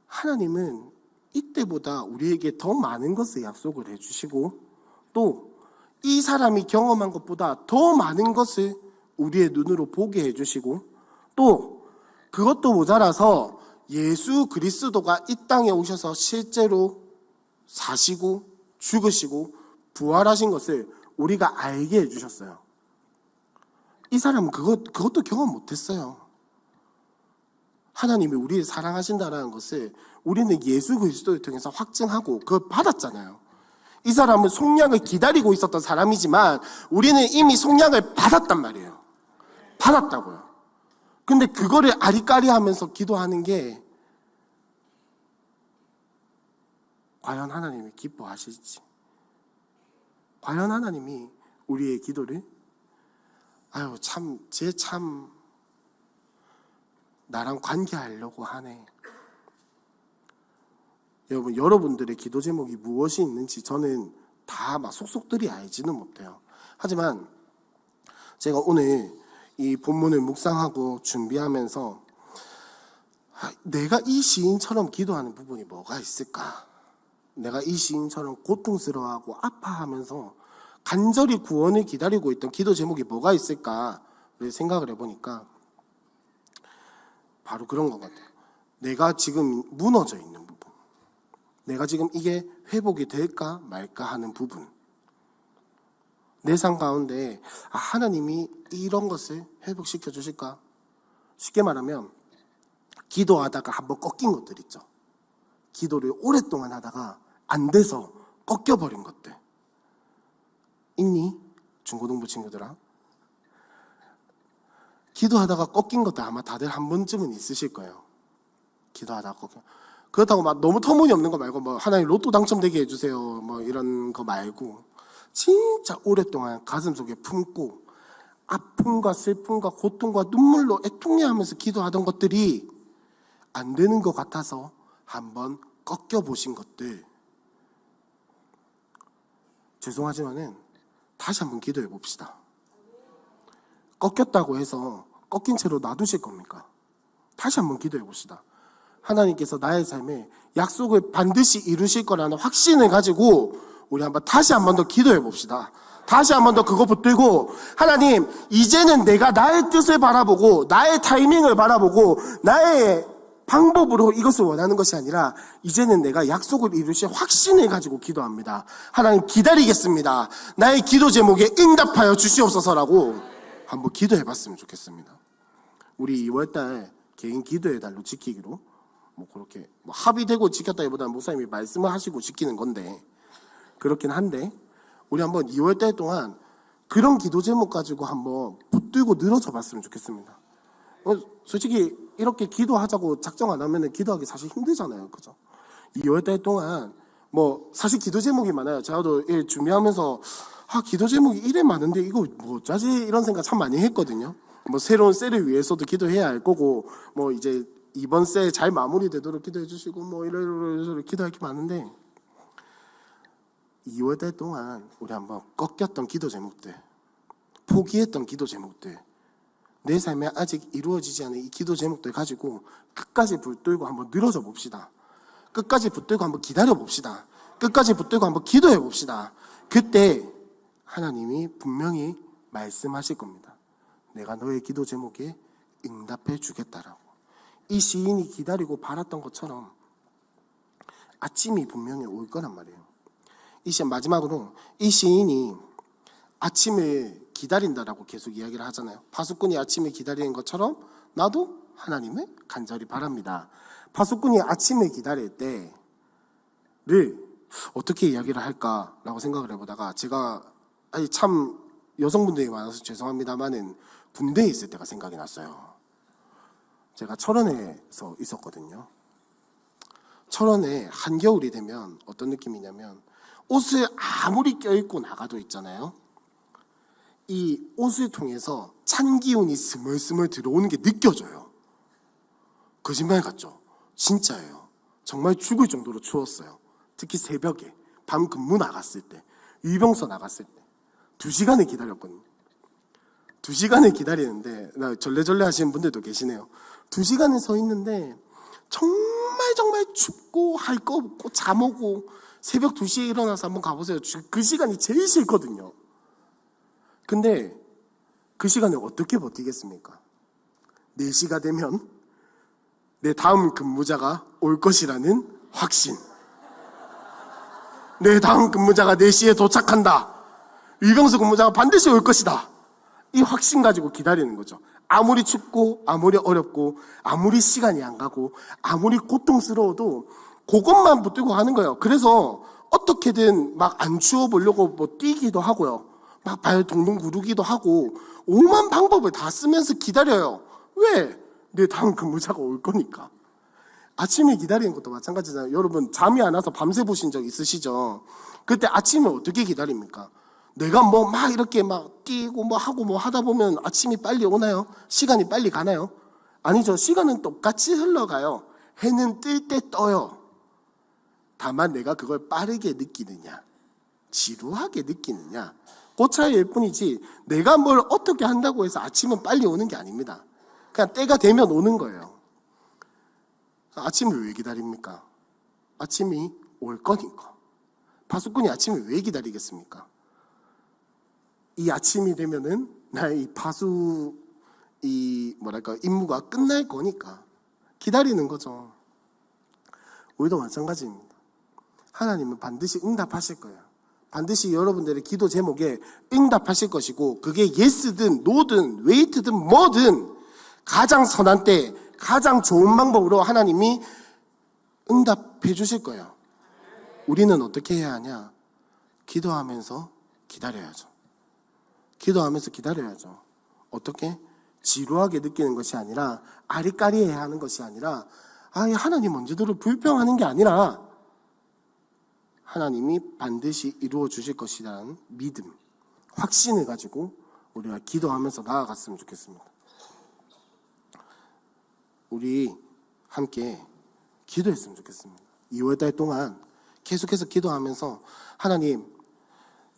하나님은 이때보다 우리에게 더 많은 것을 약속을 해주시고, 또 이 사람이 경험한 것보다 더 많은 것을 우리의 눈으로 보게 해주시고, 또 그것도 모자라서 예수 그리스도가 이 땅에 오셔서 실제로 사시고 죽으시고 부활하신 것을 우리가 알게 해주셨어요. 이 사람은 그것도 경험 못했어요. 하나님이 우리를 사랑하신다는 것을 우리는 예수 그리스도를 통해서 확증하고 그걸 받았잖아요. 이 사람은 속량을 기다리고 있었던 사람이지만 우리는 이미 속량을 받았단 말이에요. 받았다고요. 근데 그거를 아리까리하면서 기도하는 게 과연 하나님이 기뻐하실지, 과연 하나님이 우리의 기도를 쟤 참 나랑 관계하려고 하네. 여러분들의 기도 제목이 무엇이 있는지 저는 다 막 속속들이 알지는 못해요. 하지만 제가 오늘 이 본문을 묵상하고 준비하면서 내가 이 시인처럼 기도하는 부분이 뭐가 있을까? 내가 이 시인처럼 고통스러워하고 아파하면서 간절히 구원을 기다리고 있던 기도 제목이 뭐가 있을까를 생각을 해보니까 바로 그런 것 같아요. 내가 지금 무너져 있는 부분, 내가 지금 이게 회복이 될까 말까 하는 부분, 내 삶 가운데 하나님이 이런 것을 회복시켜 주실까? 쉽게 말하면 기도하다가 한번 꺾인 것들 있죠. 기도를 오랫동안 하다가 안 돼서 꺾여버린 것들 있니? 중고등부 친구들아, 기도하다가 꺾인 것들 아마 다들 한 번쯤은 있으실 거예요. 기도하다가 꺾여. 그렇다고 막 너무 터무니없는 거 말고 뭐 하나님 로또 당첨되게 해주세요 뭐 이런 거 말고, 진짜 오랫동안 가슴속에 품고 아픔과 슬픔과 고통과 눈물로 애통해하면서 기도하던 것들이 안 되는 것 같아서 한번 꺾여보신 것들, 죄송하지만은 다시 한번 기도해 봅시다. 꺾였다고 해서 꺾인 채로 놔두실 겁니까? 다시 한번 기도해 봅시다. 하나님께서 나의 삶에 약속을 반드시 이루실 거라는 확신을 가지고 우리 한번 다시 한번 더 기도해 봅시다. 다시 한번 더 그거 붙들고, 하나님 이제는 내가 나의 뜻을 바라보고 나의 타이밍을 바라보고 나의 방법으로 이것을 원하는 것이 아니라 이제는 내가 약속을 이루실 확신을 가지고 기도합니다. 하나님 기다리겠습니다. 나의 기도 제목에 응답하여 주시옵소서라고 한번 기도해 봤으면 좋겠습니다. 우리 2월달 개인 기도의 달로 지키기로 그렇게 합의되고 지켰다기보다는 목사님이 말씀을 하시고 지키는 건데, 그렇긴 한데 우리 한번 2월달 동안 그런 기도 제목 가지고 한번 붙들고 늘어져 봤으면 좋겠습니다. 솔직히 이렇게 기도하자고 작정 안 하면 기도하기 사실 힘들잖아요. 그죠? 2월달 동안 뭐 사실 기도 제목이 많아요. 저도 준비하면서 기도 제목이 이래 많은데 이거 뭐 어쩌지 이런 생각 참 많이 했거든요. 뭐 새로운 셀을 위해서도 기도해야 할 거고 뭐 이제 이번 셀 잘 마무리되도록 기도해 주시고 뭐 이런 기도할 게 많은데 2월달 동안 우리 한번 꺾였던 기도 제목들, 포기했던 기도 제목들, 내 삶에 아직 이루어지지 않은 이 기도 제목들 가지고 끝까지 붙들고 한번 늘어져 봅시다. 끝까지 붙들고 한번 기다려 봅시다. 끝까지 붙들고 한번 기도해 봅시다. 그때 하나님이 분명히 말씀하실 겁니다. 내가 너의 기도 제목에 응답해 주겠다라고. 이 시인이 기다리고 바랐던 것처럼 아침이 분명히 올 거란 말이에요. 이 시인 마지막으로 이 시인이 아침을 기다린다라고 계속 이야기를 하잖아요. 파수꾼이 아침을 기다리는 것처럼 나도 하나님을 간절히 바랍니다. 파수꾼이 아침을 기다릴 때를 어떻게 이야기를 할까라고 생각을 해보다가 제가 참 여성분들이 많아서 죄송합니다만은 군대에 있을 때가 생각이 났어요. 제가 철원에서 있었거든요. 철원에 한겨울이 되면 어떤 느낌이냐면 옷을 아무리 껴입고 나가도 있잖아요. 이 옷을 통해서 찬 기운이 스멀스멀 들어오는 게 느껴져요. 거짓말 같죠? 진짜예요. 정말 죽을 정도로 추웠어요. 특히 새벽에 밤 근무 나갔을 때, 유병서 나갔을 때 2시간을 기다렸거든요. 2시간을 기다리는데 절레절레 하시는 분들도 계시네요. 2시간을 서 있는데 정말 춥고 할 거 없고 잠 오고 새벽 2시에 일어나서 한번 가보세요. 그 시간이 제일 싫거든요. 근데 그 시간을 어떻게 버티겠습니까? 4시가 되면 내 다음 근무자가 올 것이라는 확신. 내 다음 근무자가 4시에 도착한다. 유병수 근무자가 반드시 올 것이다. 이 확신 가지고 기다리는 거죠. 아무리 춥고 아무리 어렵고 아무리 시간이 안 가고 아무리 고통스러워도 그것만 붙들고 하는 거예요. 그래서 어떻게든 막 안 추워 보려고 뭐 뛰기도 하고요. 막 발 동동 구르기도 하고 오만 방법을 다 쓰면서 기다려요. 왜? 내 다음 근무자가 올 거니까. 아침에 기다리는 것도 마찬가지잖아요. 여러분 잠이 안 와서 밤새 보신 적 있으시죠? 그때 아침에 어떻게 기다립니까? 내가 뭐 막 이렇게 막 뛰고 뭐 하고 뭐 하다 보면 아침이 빨리 오나요? 시간이 빨리 가나요? 아니죠. 시간은 똑같이 흘러가요. 해는 뜰 때 떠요. 다만 내가 그걸 빠르게 느끼느냐, 지루하게 느끼느냐, 그 차이일 뿐이지 내가 뭘 어떻게 한다고 해서 아침은 빨리 오는 게 아닙니다. 그냥 때가 되면 오는 거예요. 아침을 왜 기다립니까? 아침이 올 거니까. 파수꾼이 아침을 왜 기다리겠습니까? 이 아침이 되면은 나의 이 파수 임무가 끝날 거니까 기다리는 거죠. 우리도 마찬가지입니다. 하나님은 반드시 응답하실 거예요. 반드시 여러분들의 기도 제목에 응답하실 것이고 그게 예스든 노든 웨이트든 뭐든 가장 선한 때 가장 좋은 방법으로 하나님이 응답해 주실 거예요. 우리는 어떻게 해야 하냐? 기도하면서 기다려야죠. 기도하면서 기다려야죠. 어떻게? 지루하게 느끼는 것이 아니라 아리까리해야 하는 것이 아니라 하나님 언제들을 불평하는 게 아니라 하나님이 반드시 이루어 주실 것이라는 믿음, 확신을 가지고 우리가 기도하면서 나아갔으면 좋겠습니다. 우리 함께 기도했으면 좋겠습니다. 2월달 동안 계속해서 기도하면서 하나님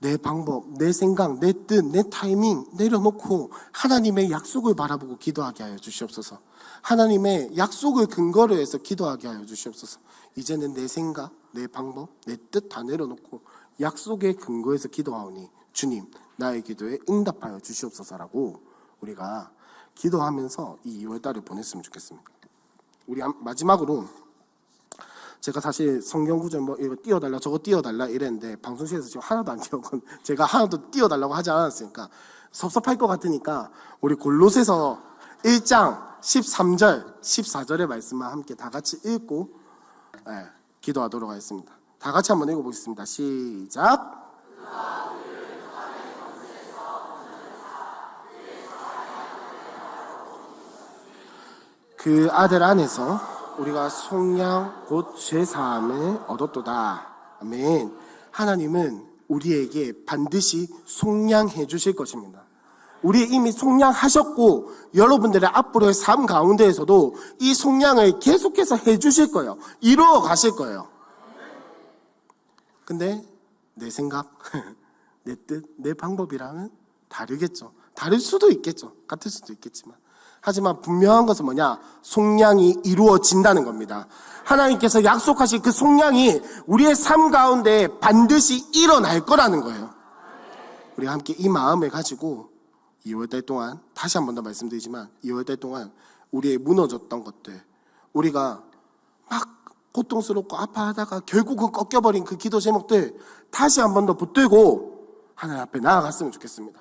내 방법, 내 생각, 내 뜻, 내 타이밍 내려놓고 하나님의 약속을 바라보고 기도하게 하여 주시옵소서. 하나님의 약속을 근거로 해서 기도하게 하여 주시옵소서. 이제는 내 생각, 내 방법, 내 뜻 다 내려놓고 약속의 근거에서 기도하오니 주님 나의 기도에 응답하여 주시옵소서라고 우리가 기도하면서 이 2월달을 보냈으면 좋겠습니다. 우리 마지막으로 제가 사실 성경 구절 뭐 이거 띄워달라 저거 띄워달라 이랬는데 방송실에서 지금 하나도 안 띄웠건 제가 하나도 띄워달라고 하지 않았으니까 섭섭할 것 같으니까 우리 골로새서 1장 13절 14절의 말씀만 함께 다 같이 읽고 기도하도록 하겠습니다. 다 같이 한번 읽어보겠습니다. 시작. 그 아들 안에서 우리가 속량 곧 죄사함을 얻었도다. 아멘. 하나님은 우리에게 반드시 속량해 주실 것입니다. 우리 이미 속량하셨고 여러분들의 앞으로의 삶 가운데에서도 이 속량을 계속해서 해 주실 거예요. 이루어 가실 거예요. 근데 내 생각, 내 뜻, 내 방법이랑은 다르겠죠. 다를 수도 있겠죠. 같을 수도 있겠지만. 하지만 분명한 것은 뭐냐? 속량이 이루어진다는 겁니다. 하나님께서 약속하신 그 속량이 우리의 삶 가운데 반드시 일어날 거라는 거예요. 우리가 함께 이 마음을 가지고 2월달 동안, 다시 한 번 더 말씀드리지만 2월달 동안 우리의 무너졌던 것들, 우리가 막 고통스럽고 아파하다가 결국은 꺾여버린 그 기도 제목들 다시 한 번 더 붙들고 하나님 앞에 나아갔으면 좋겠습니다.